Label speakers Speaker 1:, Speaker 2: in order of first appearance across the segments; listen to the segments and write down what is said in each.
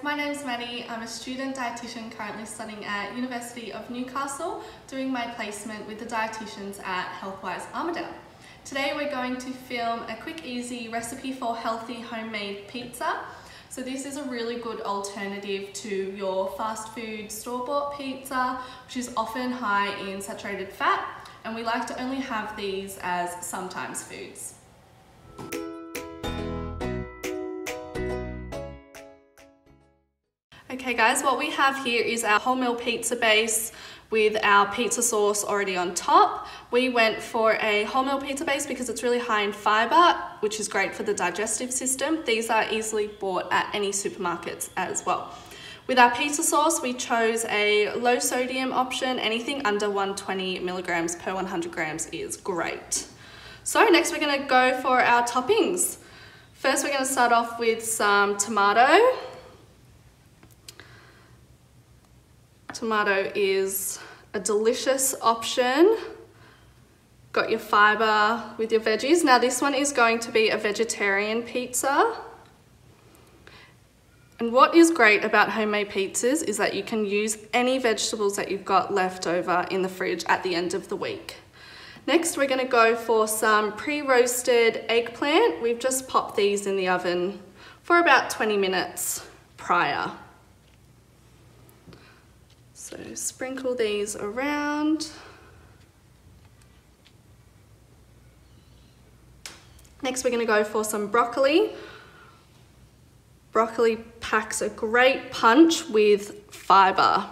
Speaker 1: my name's Maddie. I'm a student dietitian currently studying at University of Newcastle, doing my placement with the dietitians at HealthWISE Armidale. Today we're going to film a quick, easy recipe for healthy homemade pizza. So this is a really good alternative to your fast food store-bought pizza, which is often high in saturated fat, and we like to only have these as sometimes foods. Okay guys, what we have here is our wholemeal pizza base with our pizza sauce already on top. We went for a wholemeal pizza base because it's really high in fibre, which is great for the digestive system. These are easily bought at any supermarkets as well. With our pizza sauce, we chose a low sodium option. Anything under 120 milligrams per 100 grams is great. So next we're going to go for our toppings. First we're going to start off with some tomato. Tomato is a delicious option. Got your fibre with your veggies. Now this one is going to be a vegetarian pizza. And what is great about homemade pizzas is that you can use any vegetables that you've got left over in the fridge at the end of the week. Next we're going to go for some pre-roasted eggplant. We've just popped these in the oven for about 20 minutes prior. So sprinkle these around. Next we're going to go for some broccoli. Broccoli packs a great punch with fibre.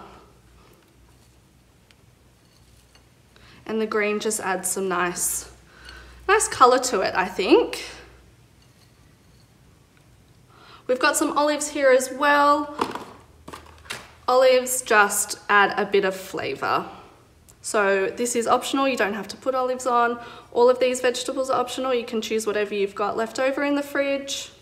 Speaker 1: And the green just adds some nice colour to it, I think. We've got some olives here as well. Olives just add a bit of flavour. So this is optional, you don't have to put olives on. All of these vegetables are optional, you can choose whatever you've got left over in the fridge.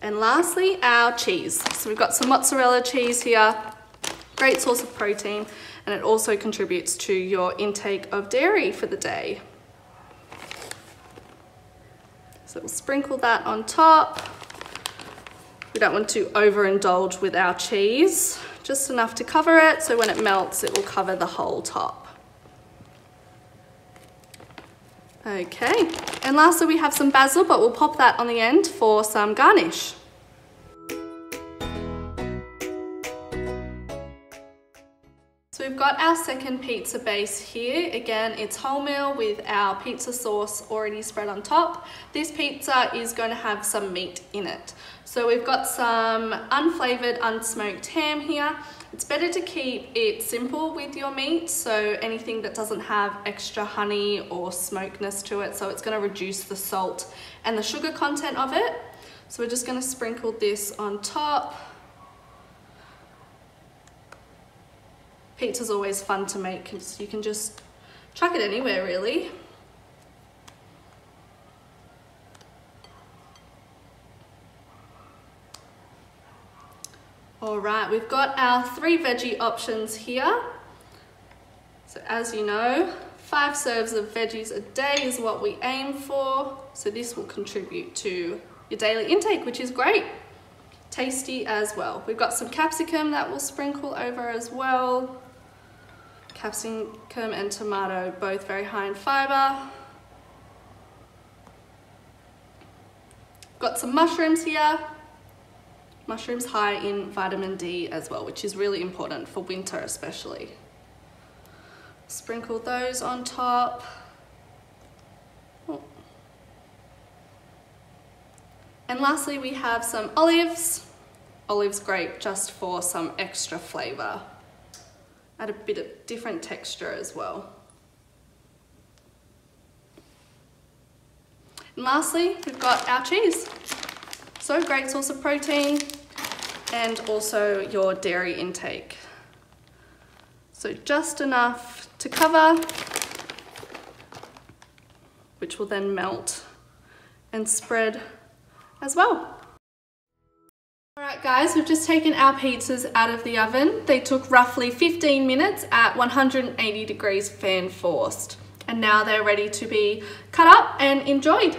Speaker 1: And lastly, our cheese. So we've got some mozzarella cheese here, great source of protein, and it also contributes to your intake of dairy for the day. So we'll sprinkle that on top. We don't want to overindulge with our cheese, just enough to cover it, so when it melts it will cover the whole top. Okay, and lastly we have some basil, but we'll pop that on the end for some garnish. So we've got our second pizza base here. Again, it's wholemeal with our pizza sauce already spread on top. This pizza is going to have some meat in it. So we've got some unflavoured, unsmoked ham here. It's better to keep it simple with your meat, so anything that doesn't have extra honey or smokeness to it, so it's going to reduce the salt and the sugar content of it. So we're just going to sprinkle this on top. Pizza's always fun to make because you can just chuck it anywhere really. Alright, we've got our 3 veggie options here. So as you know, 5 serves of veggies a day is what we aim for. So this will contribute to your daily intake, which is great. Tasty as well. We've got some capsicum that we'll sprinkle over as well. Capsicum and tomato, both very high in fibre. Got some mushrooms here. Mushrooms high in vitamin D as well, which is really important for winter especially. Sprinkle those on top. Oh. And lastly we have some olives. Olives great just for some extra flavour. Add a bit of different texture as well. And lastly, we've got our cheese. So great source of protein and also your dairy intake. So just enough to cover, which will then melt and spread as well. Alright guys, we've just taken our pizzas out of the oven. They took roughly 15 minutes at 180 degrees fan forced. And now they're ready to be cut up and enjoyed.